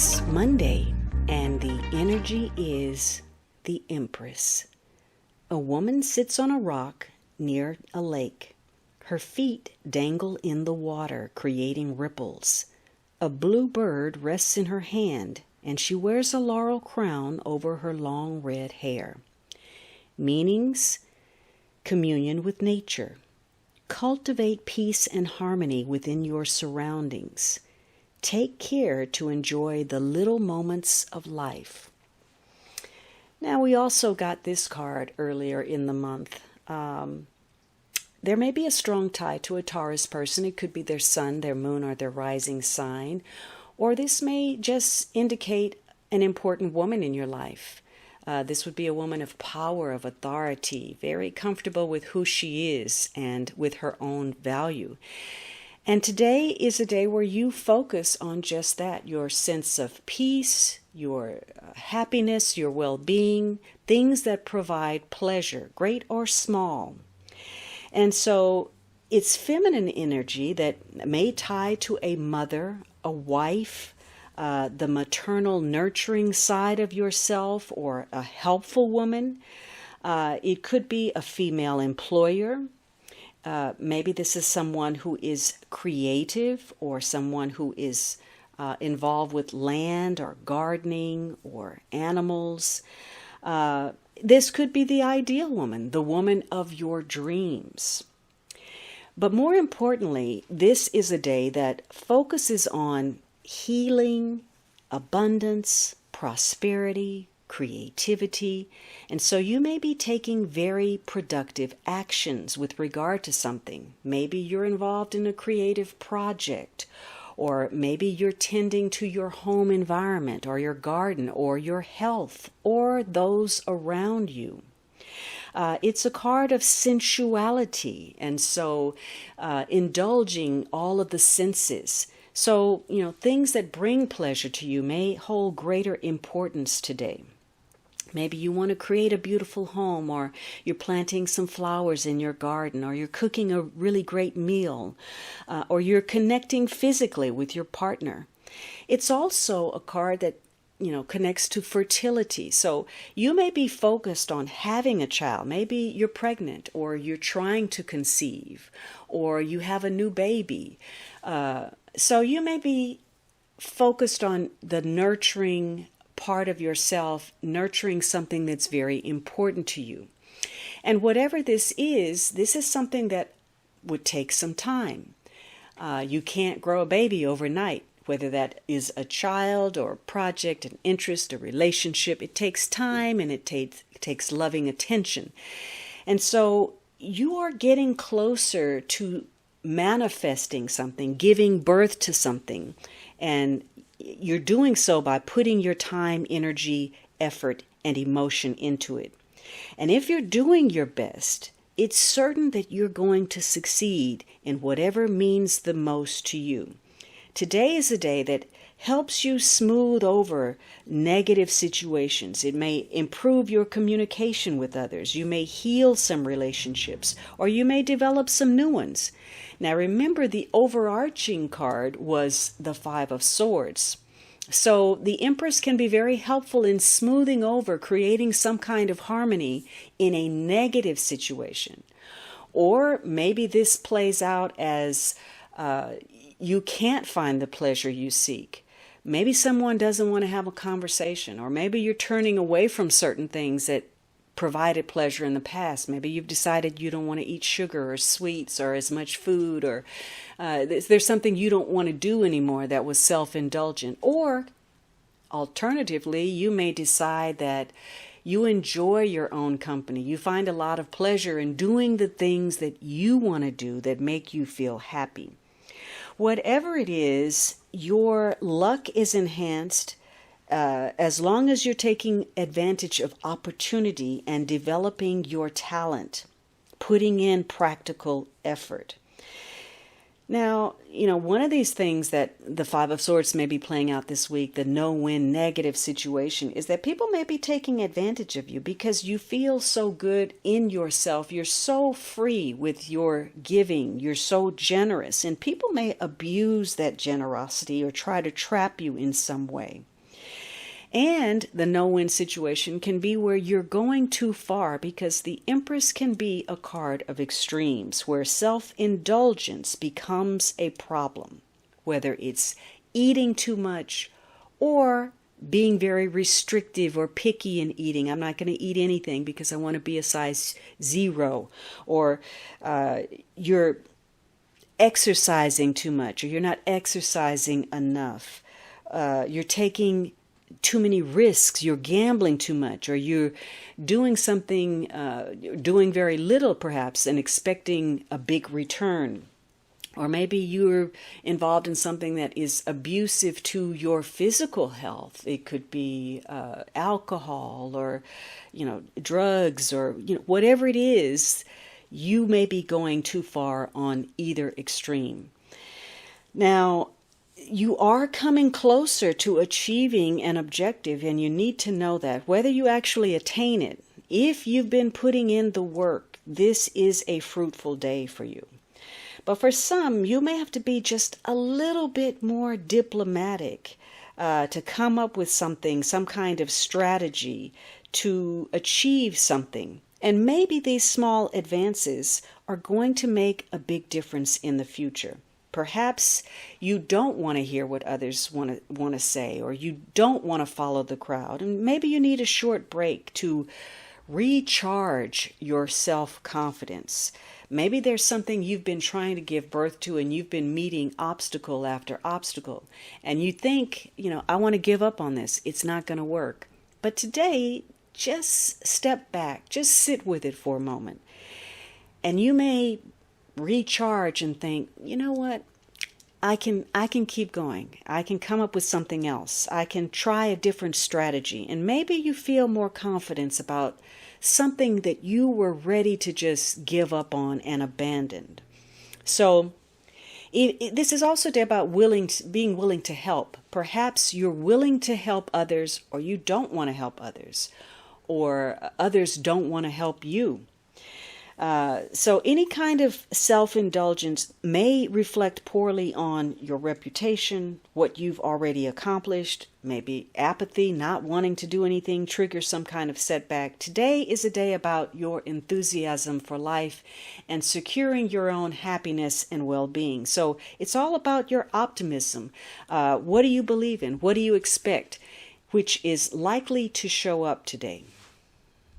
It's Monday, and the energy is the Empress. A woman sits on a rock near a lake. Her feet dangle in the water, creating ripples. A blue bird rests in her hand, and she wears a laurel crown over her long red hair. Meanings: communion with nature. Cultivate peace and harmony within your surroundings. Take care to enjoy the little moments of life. Now, we also got this card earlier in the month. There may be a strong tie to a Taurus person. It could be their sun, their moon, or their rising sign. Or this may just indicate an important woman in your life. This would be a woman of power, of authority, very comfortable with who she is and with her own value. And today is a day where you focus on just that, your sense of peace, your happiness, your well-being, things that provide pleasure, great or small. And so it's feminine energy that may tie to a mother, a wife, the maternal nurturing side of yourself, or a helpful woman. It could be a female employer. Maybe this is someone who is creative, or someone who is involved with land or gardening or animals. This could be the ideal woman, the woman of your dreams. But more importantly, this is a day that focuses on healing, abundance, prosperity, creativity, and so you may be taking very productive actions with regard to something. Maybe you're involved in a creative project, or maybe you're tending to your home environment, or your garden, or your health, or those around you. It's a card of sensuality, and so indulging all of the senses. So, things that bring pleasure to you may hold greater importance today. Maybe you want to create a beautiful home, or you're planting some flowers in your garden, or you're cooking a really great meal, or you're connecting physically with your partner. It's also a card that, connects to fertility. So you may be focused on having a child. Maybe you're pregnant, or you're trying to conceive, or you have a new baby. So you may be focused on the nurturing part of yourself, nurturing something that's very important to you. And whatever this is something that would take some time. You can't grow a baby overnight, whether that is a child or a project, an interest, a relationship. It takes time, and it takes loving attention. And so you are getting closer to manifesting something, giving birth to something, and you're doing so by putting your time, energy, effort, and emotion into it. And if you're doing your best, it's certain that you're going to succeed in whatever means the most to you. Today is a day that helps you smooth over negative situations. It may improve your communication with others. You may heal some relationships, or you may develop some new ones. Now remember, the overarching card was the Five of Swords. So the Empress can be very helpful in smoothing over, creating some kind of harmony in a negative situation. Or maybe this plays out as you can't find the pleasure you seek. Maybe someone doesn't want to have a conversation, or maybe you're turning away from certain things that provided pleasure in the past. Maybe you've decided you don't want to eat sugar or sweets or as much food, or there's something you don't want to do anymore that was self-indulgent. Or alternatively, you may decide that you enjoy your own company. You find a lot of pleasure in doing the things that you want to do that make you feel happy. Whatever it is, your luck is enhanced as long as you're taking advantage of opportunity and developing your talent, putting in practical effort. Now, one of these things that the Five of Swords may be playing out this week, the no-win negative situation, is that people may be taking advantage of you because you feel so good in yourself. You're so free with your giving. You're so generous. And people may abuse that generosity or try to trap you in some way. And the no-win situation can be where you're going too far, because the Empress can be a card of extremes where self-indulgence becomes a problem, whether it's eating too much or being very restrictive or picky in eating. I'm not going to eat anything because I want to be a size 0, or you're exercising too much, or you're not exercising enough. You're taking too many risks, you're gambling too much, or you're doing something, doing very little perhaps, and expecting a big return. Or maybe you're involved in something that is abusive to your physical health. It could be alcohol, or drugs, or whatever it is. You may be going too far on either extreme. Now, you are coming closer to achieving an objective, and you need to know that. Whether you actually attain it, if you've been putting in the work, this is a fruitful day for you. But for some, you may have to be just a little bit more diplomatic to come up with something, some kind of strategy to achieve something. And maybe these small advances are going to make a big difference in the future. Perhaps you don't want to hear what others want to say, or you don't want to follow the crowd, and maybe you need a short break to recharge your self-confidence. Maybe there's something you've been trying to give birth to, and you've been meeting obstacle after obstacle, and you think, I want to give up on this. It's not going to work. But today, just step back, just sit with it for a moment, and you may recharge and think, you know what? I can keep going. I can come up with something else. I can try a different strategy. And maybe you feel more confidence about something that you were ready to just give up on and abandon. So this is also about being willing to help. Perhaps you're willing to help others, or you don't want to help others, or others don't want to help you. So any kind of self-indulgence may reflect poorly on your reputation, what you've already accomplished. Maybe apathy, not wanting to do anything, triggers some kind of setback. Today is a day about your enthusiasm for life and securing your own happiness and well-being. So it's all about your optimism. What do you believe in? What do you expect? Which is likely to show up today.